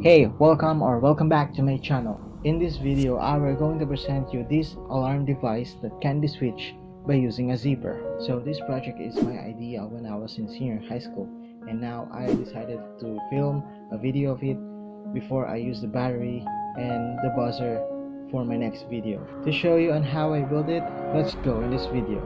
Hey, welcome back to my channel. In this video, I will going to present you this alarm device that can be switched by using a zipper. So this project is my idea when I was in senior high school, and now I decided to film a video of it before I use the battery and the buzzer for my next video. To show you on how I build it, let's go in this video.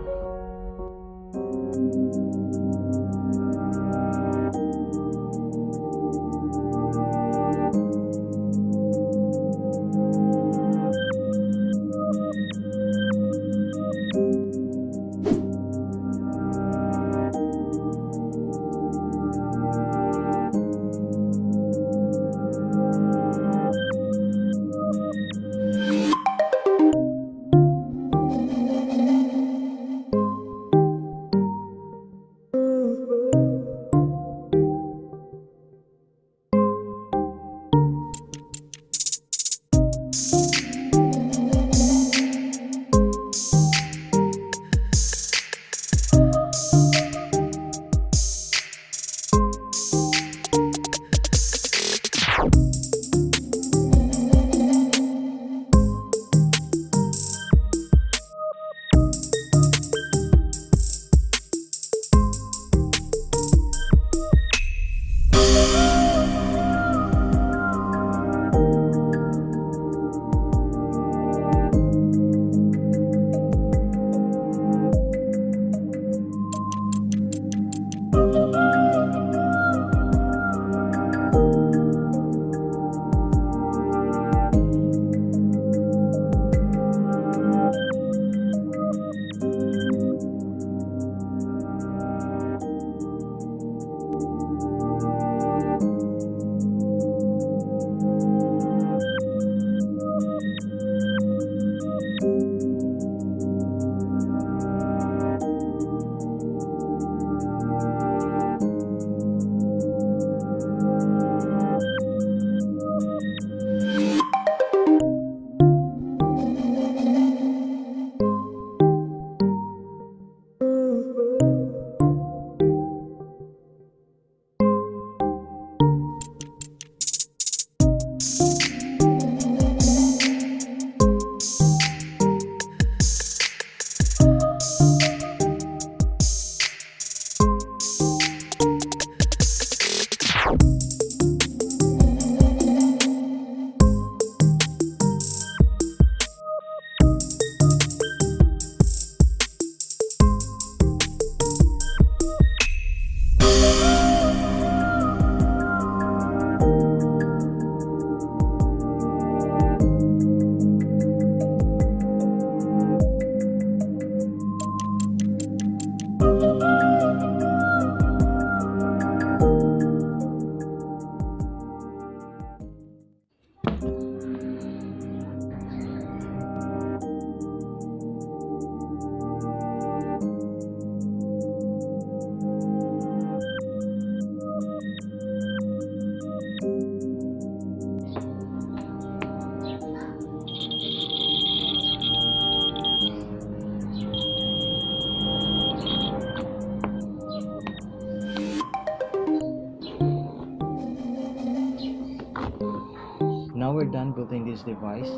Now we're done building this device,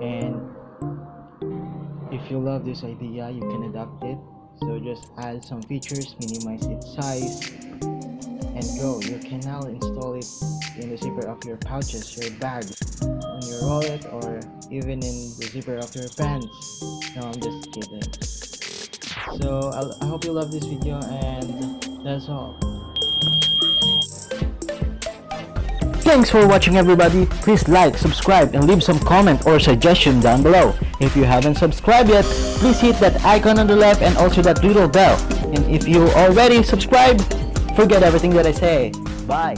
and if you love this idea, you can adapt it. So just add some features, minimize its size, and go. You can now install it in the zipper of your pouches, your bag, on your wallet, or even in the zipper of your pants. No, I'm just kidding. So I hope you love this video, and that's all. Thanks for watching, everybody. Please like, subscribe, and leave some comment or suggestion down below. If you haven't subscribed yet, please hit that icon on the left and also that little bell. And if you already subscribed, forget everything that I say. Bye.